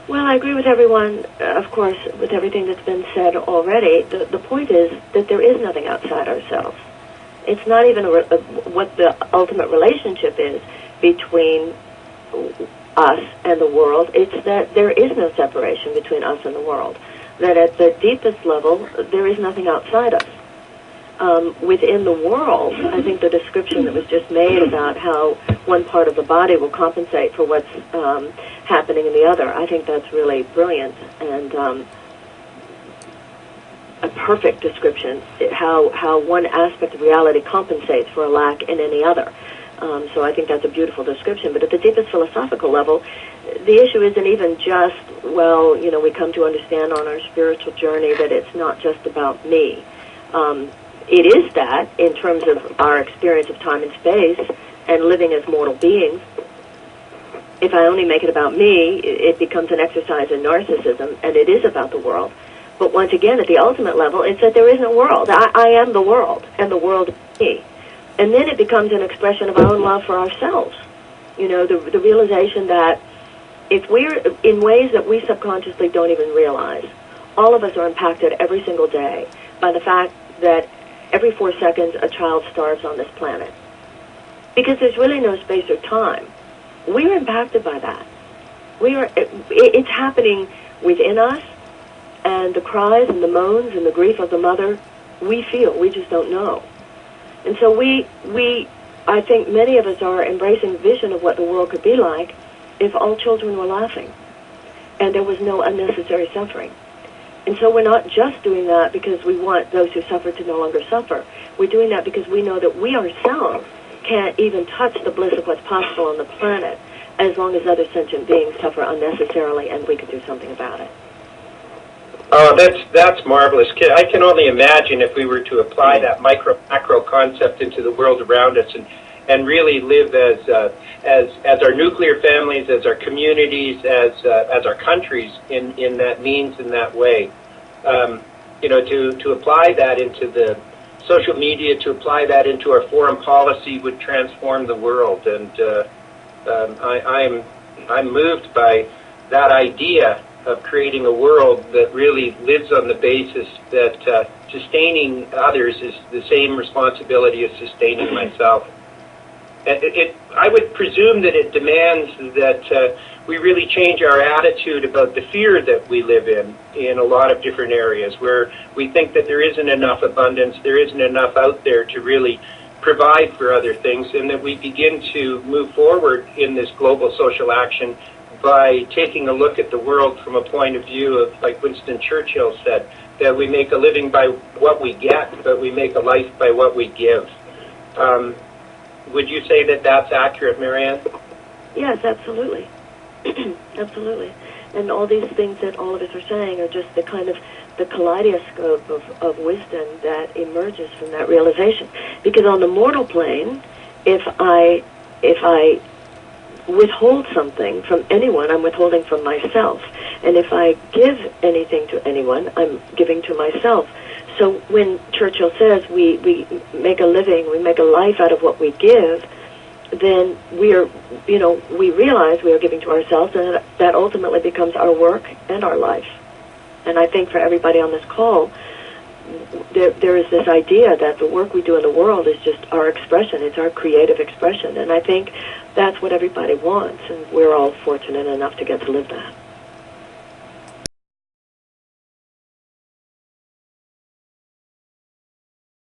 Well, I agree with everyone, of course, with everything that's been said already. The point is that there is nothing outside ourselves. It's not even what the ultimate relationship is between us and the world. It's that there is no separation between us and the world. That at the deepest level, there is nothing outside us. Within the world, I think the description that was just made about how one part of the body will compensate for what's happening in the other, I think that's really brilliant and a perfect description, how one aspect of reality compensates for a lack in any other. So I think that's a beautiful description. But at the deepest philosophical level, the issue isn't even just, well, we come to understand on our spiritual journey that it's not just about me. It is that in terms of our experience of time and space and living as mortal beings. If I only make it about me, it becomes an exercise in narcissism, and it is about the world. But once again, at the ultimate level, it's that there isn't a world. I am the world, and the world is me. And then it becomes an expression of our own love for ourselves. The realization that if we're in ways that we subconsciously don't even realize, all of us are impacted every single day by the fact that every 4 seconds a child starves on this planet. Because there's really no space or time. We're impacted by that. It's happening within us, and the cries and the moans and the grief of the mother, we feel, we just don't know. And so I think many of us are embracing the vision of what the world could be like if all children were laughing and there was no unnecessary suffering. And so we're not just doing that because we want those who suffer to no longer suffer. We're doing that because we know that we ourselves can't even touch the bliss of what's possible on the planet as long as other sentient beings suffer unnecessarily, and we can do something about it. Oh, that's marvelous. I can only imagine if we were to apply that macro concept into the world around us and really live as our nuclear families, as our communities, as our countries in that means, in that way. To apply that into the social media, to apply that into our foreign policy would transform the world. And I'm moved by that idea of creating a world that really lives on the basis that sustaining others is the same responsibility as sustaining myself. I would presume that it demands that we really change our attitude about the fear that we live in a lot of different areas, where we think that there isn't enough abundance, there isn't enough out there to really provide for other things, and that we begin to move forward in this global social action by taking a look at the world from a point of view of, like Winston Churchill said, that we make a living by what we get, but we make a life by what we give. Would you say that that's accurate, Marianne? Yes, absolutely. Absolutely. And all these things that all of us are saying are just the kind of the kaleidoscope of wisdom that emerges from that realization. Because on the mortal plane, if I withhold something from anyone, I'm withholding from myself. And if I give anything to anyone, I'm giving to myself. So when Churchill says we make a living, we make a life out of what we give, then we realize we are giving to ourselves, and that ultimately becomes our work and our life. And I think for everybody on this call, there is this idea that the work we do in the world is just our expression. It's our creative expression. And I think that's what everybody wants, and we're all fortunate enough to get to live that.